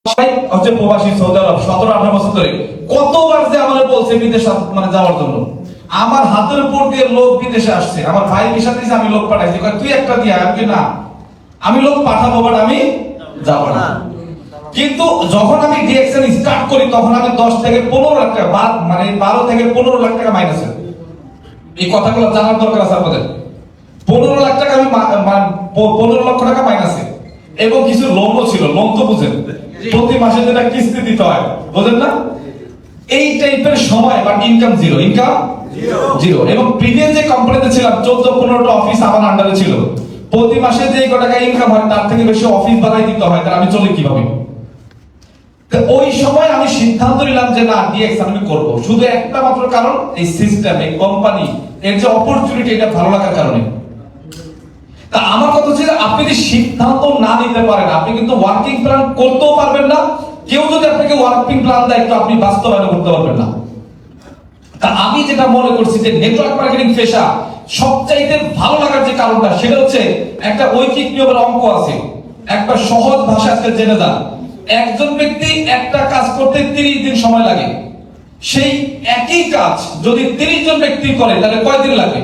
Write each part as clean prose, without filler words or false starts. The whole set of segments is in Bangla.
হচ্ছে প্রবাসী সৌদি আরব 17-18 বছর ধরে কতবার যে আমাদের বলছে বিদেশে মানে যাওয়ার জন্য। আমার হাতের উপর দিয়ে লোক বিদেশে আসছে, আমার ভাই বিষয় দিয়েছে, আমি লোক পাঠাইছি, তুই একটা দিয়া, আমি না আমি লোক পাঠাবো বাট আমি যাবো না। কিন্তু যখন আমি ডিএক্সএন স্টার্ট করি তখন আমি 10 থেকে 15 লাখ টাকা মানে 12 থেকে 15 লাখ টাকা মাইনাসে। এই কথাগুলো জানার দরকার আছে আপনাদের। 15 লাখ টাকা আমি 15 লক্ষ টাকা মাইনাসে, এবং কিছু লোনও ছিল। লোন তো বুঝেন, প্রতি মাসে যেটা কিস্তি দিতে হয়, বুঝেন না? এই টাইপের সময় বাট ইনকাম জিরো, জিরো। এবং প্রিভিয়াস যে কোম্পানিতে ছিলাম 14-15টা অফিস আমার আন্ডারে ছিল, প্রতি মাসে যে কত টাকা ইনকাম হয় তার থেকে বেশি অফিস ভাড়াই দিতে হয়, তাহলে আমি চলি কিভাবে? ওই সময় আমি সিদ্ধান্ত নিলাম যে না, ডিএক্সএন আমি করব, শুধু একটা মাত্র কারণ, এই সিস্টেম, এই কোম্পানি, এর যে অপরচুনিটি, এটা ভালো লাগার কারণে। তা আমার কথা হচ্ছে যে আপনি যদি সিদ্ধান্ত না নিতে পারেন, আপনি কিন্তু ওয়ার্কিং প্ল্যান করতেও পারবেন না। কেউ যদি আপনাকে ওয়ার্কিং প্ল্যান দেয় তো আপনি বাস্তবায়ন করতে পারবেন না। তা আমি যেটা মনে করছি যে নেটওয়ার্ক মার্কেটিং পেশা সবচাইতে ভালো লাগার যে কারণটা, সেটা হচ্ছে একটা ঐকিক নিয়মের অঙ্ক আছে। একটা সহজ ভাষা আজকে জেনে যান। একজন ব্যক্তি একটা কাজ করতে 30 দিন সময় লাগে, সেই একই কাজ যদি 30 জন ব্যক্তি করে তাহলে কয়দিন লাগে?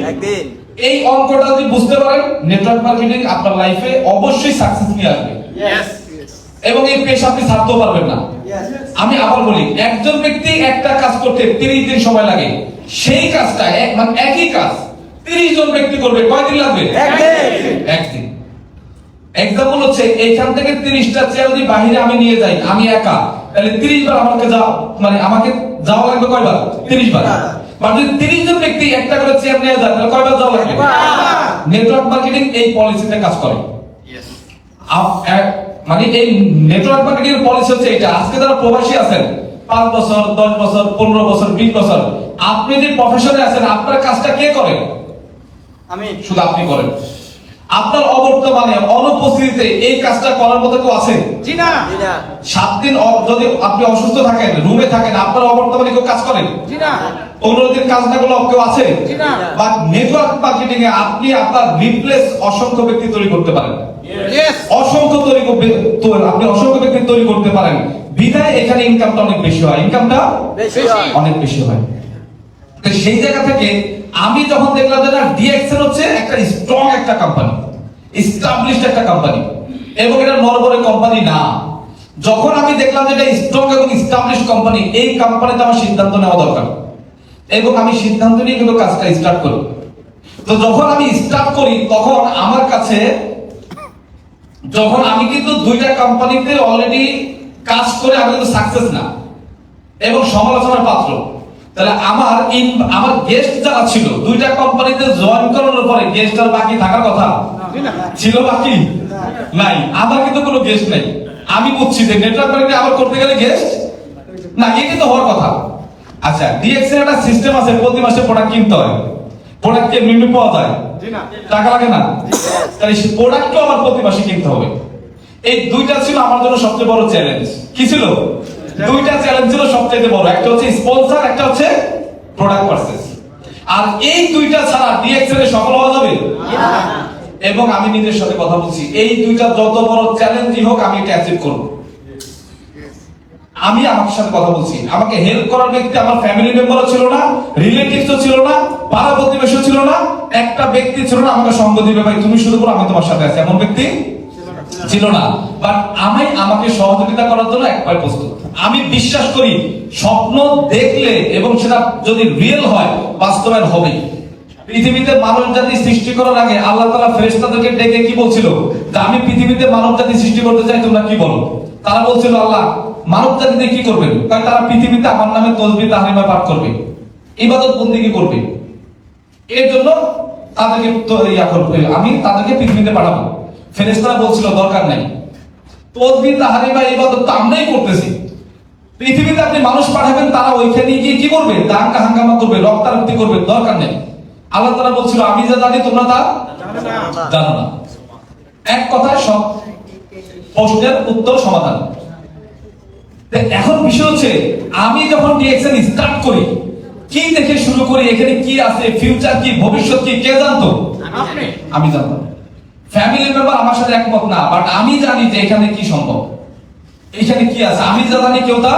একদিন। এই অঙ্কটা যদি বুঝতে পারেন, নেটওয়ার্ক মার্কেটিং আপনার লাইফে অবশ্যই সাকসেস নিয়ে আসবে, এবং এই পেশা আপনি ছাড়তেও পারবেন না। আমি আবার বলি, একজন ব্যক্তি একটা কাজ করতে 30 দিন সময় লাগে, সেই কাজটা মানে একই কাজ 30 জন ব্যক্তি করবে, কয়দিন লাগবে? একদিন। এক্সাম্পল হচ্ছে এইখান থেকে 30টা চেয়ার যদি বাহিরে আমি নিয়ে যাই, আমি একা, তাহলে 30 বার আমাকে যাওয়া লাগবে কয়বার? 30 বার। মানে যদি 30 জন ব্যক্তি একটা করে চেয়ার নিয়ে যায় তাহলে কয়বার যাওয়া লাগবে? নেটওয়ার্ক মার্কেটিং এই পলিসিতে কাজ করে। মানে এই নেটওয়ার্ক মার্কেটিং এর পলিসি হচ্ছে এটা। আজকে যারা প্রবাসী আছেন 5 বছর, 10 বছর, 15 বছর, 20 বছর, আপনি যে প্রফেশনে আছেন, আপনার কাজটা কে করে? আমি। শুধু আপনি করেন। আপনার অবর্তমানে অনুপস্থিতিতে এই কাজটা করার মতো কেউ আছে? জি না। 7 দিন যদি আপনি অসুস্থ থাকেন, রুমে থাকেন, আপনার অবর্তমানে কেউ কাজ করেন? জি না। 15 দিন কাজ না করলে কেউ আছে? জি না। বাট নেটওয়ার্ক মার্কেটিং এ আপনি আপনার রিপ্লেস অসংখ্য ব্যক্তি তৈরি করতে পারেন। আপনি অসংখ্য ব্যক্তি তৈরি করতে পারেন, বিধায় এখানে ইনকামটা অনেক বেশি হয়, অনেক বেশি হয়। তো সেই জায়গা থেকে আমি যখন দেখলাম যে না, ডিএক্সএন হচ্ছে একটা স্ট্রং একটা কোম্পানি, এস্টাবলিশড একটা কোম্পানি, এবং এটা নরবরে কোম্পানি না। যখন আমি দেখলাম যে এটা স্ট্রং এবং এস্টাবলিশড কোম্পানি, এই কোম্পানিতে আমার সিদ্ধান্ত নেওয়া দরকার, এবং আমি সিদ্ধান্ত নিয়ে কিন্তু কাজটা স্টার্ট করি। তো যখন আমি স্টার্ট করি তখন আমার কাছে, যখন আমি কিন্তু 2টা কোম্পানিতে অলরেডি কাজ করে আমি কিন্তু সাকসেস না এবং সমালোচনার পাত্র, তাহলে আমার গেস্ট যারা ছিল 2টা কোম্পানিতে জয়েন করানোর পরে গেস্ট আর বাকি থাকার কথা ছিল? বাকি নাই। আমার কিন্তু কোনো গেস্ট নাই। আমি বুঝছি যে নেটওয়ার্ক মার্কেটিং আবার করতে গেলে গেস্ট না, এটা তো হওয়ার কথা। আচ্ছা, ডিএক্সএন একটা সিস্টেম আছে, প্রতি মাসে প্রোডাক্ট কিনতে হয়, প্রোডাক্ট কে নিম্ন পাওয়া যায়, টাকা লাগে না? তাহলে সেই প্রোডাক্টও আমার প্রতি মাসে কিনতে হবে। এই 2টা ছিল আমার জন্য সবচেয়ে বড় চ্যালেঞ্জ। কি ছিল? 2টা চ্যালেঞ্জ ছিল সবচেয়ে বড়। একটা হচ্ছে স্পন্সর, একটা হচ্ছে প্রোডাক্ট পারচেজ। আর এই 2টা ছাড়া ডিএক্সএন এ সফল হওয়া যাবে না। এবং আমি নিজের সাথে কথা বলছি, এই 2টা যত বড় চ্যালেঞ্জই হোক আমি এটা অ্যাচিভ করব। আমি আমার সাথে কথা বলছি, আমাকে হেল্প করার ব্যক্তি আমার ফ্যামিলি মেম্বারও ছিল না, রিলেটিভসও ছিল না, পাড়া প্রতিবেশীও ছিল না, একটা ব্যক্তি ছিল না আমাকে সঙ্গ দিবে, ভাই তুমি শুধু বলো আমি তোমার সাথে আছি, এমন ব্যক্তি ছিল না। বাট আমাকে সহযোগিতা করার জন্য একবার প্রস্তুত। আমি বিশ্বাস করি স্বপ্ন দেখলে এবং সেটা যদি রিয়েল হয়, বাস্তবায়ন হবে। পৃথিবীতে মানব জাতি সৃষ্টি করার আগে আল্লাহ তাআলা ফেরেশতাদেরকে ডেকে কি বলছিল? যে আমি পৃথিবীতে মানব জাতি সৃষ্টি করতে চাই, তোমরা কি বলো? তারা বলছিল, আল্লাহ মানব জাতিতে কি করবেন? কারণ তারা পৃথিবীতে আমার নামে তাসবিহ তাহলিমা পাঠ করবে, ইবাদত বন্দেগী করবে, এর জন্য তাদেরকে আমি তাদেরকে পৃথিবীতে পাঠাবো। ফেরেশতারা বলছিল দরকার নাই, তাসবিহ তাহলিমা ইবাদত তো আমরাই করতেছি, পৃথিবীতে আপনি মানুষ পাঠাবেন, তারা ওইখানে গিয়ে কি করবে? দাঙ্গা হাঙ্গামা করবে, রক্তারক্তি করবে, দরকার নেই। আল্লাহ তাআলা বলছিল আমি যা জানি তোমরা তা জানো না। এক কথায় সব প্রশ্নের উত্তর সমাধান। এখন বিষয় হচ্ছে, আমি যখন ডিএক্সএন স্টার্ট করি, কি দেখে শুরু করি, এখানে কি আছে, ফিউচার কি, ভবিষ্যৎ কি, কে জানতো? আমি জানতাম। ফ্যামিলি মেম্বার আমার সাথে একমত না, বাট আমি জানি যে এখানে কি সম্ভব। এইখানে কি আছে? আমি যা জানি কেউ তা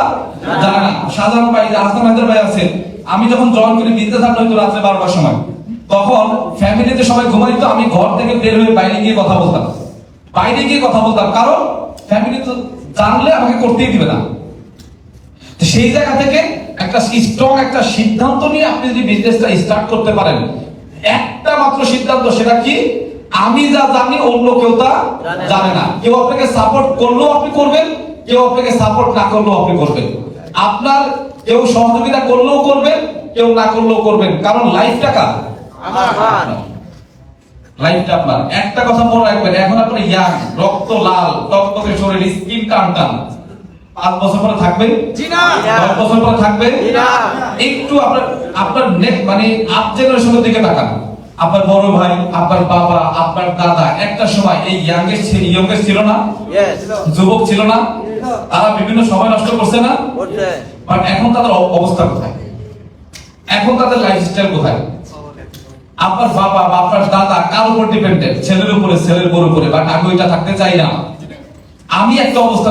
জানে না। সাধারণ ভাই হাসান হায়দার ভাই আছেন, আমি যখন জয়েন করি বিদ্যাসাগর হয়তো রাত্রে 12টার সময়, তখন ফ্যামিলিতে সবাই ঘুমাই, তো আমি ঘর থেকে বের হয়ে বাইরে গিয়ে কথা বলতাম, কারণ ফ্যামিলি তো জানলে আমাকে করতেই দিবে না। তো সেই জায়গা থেকে একটা স্ট্রং একটা সিদ্ধান্ত নিয়ে আপনি যদি বিজনেসটা স্টার্ট করতে পারেন, একটা মাত্র সিদ্ধান্ত, সেটা কি? আমি যা জানি অন্য কেউ তা জানে না। কেউ আপনাকে সাপোর্ট করলেও আপনি করবেন, কেউ আপনাকে সাপোর্ট না করলেও আপনি করবেন। আপনার কেউ সহযোগিতা করলেও করবেন, কেউ না করলেও করবেন, কারণ লাইফটা কার? আমার। লাইফটা আপনার। একটা কথা মনে রাখবেন, এখন আপনার ইয়াং, রক্ত লাল, টকটকে শরীর, স্কিন টান, 5 বছর পরে থাকবে, জি না। 10 বছর পরে থাকবে। জি না। একটু আপনার মানে আপ জেনারেশনের দিকে তাকান। আপনার বড় ভাই, আপনার বাবা, আপনার দাদা একটা সময় এই ইয়ংগেস্ট ছিল না, ইয়েস। যুবক ছিল না, তারা বিভিন্ন সময় নষ্ট করছে না, করতে। বাট এখন তাদের অবস্থা কোথায়? এখন তাদের লাইফস্টাইল কোথায়? আপনার বাবা বা আপনার দাদা কার উপর ডিপেন্ডেন্ট? ছেলের উপরে, ছেলের বউর উপরে। বাট আমি ওইটা থাকতে চাই না। আমি একটা অবস্থা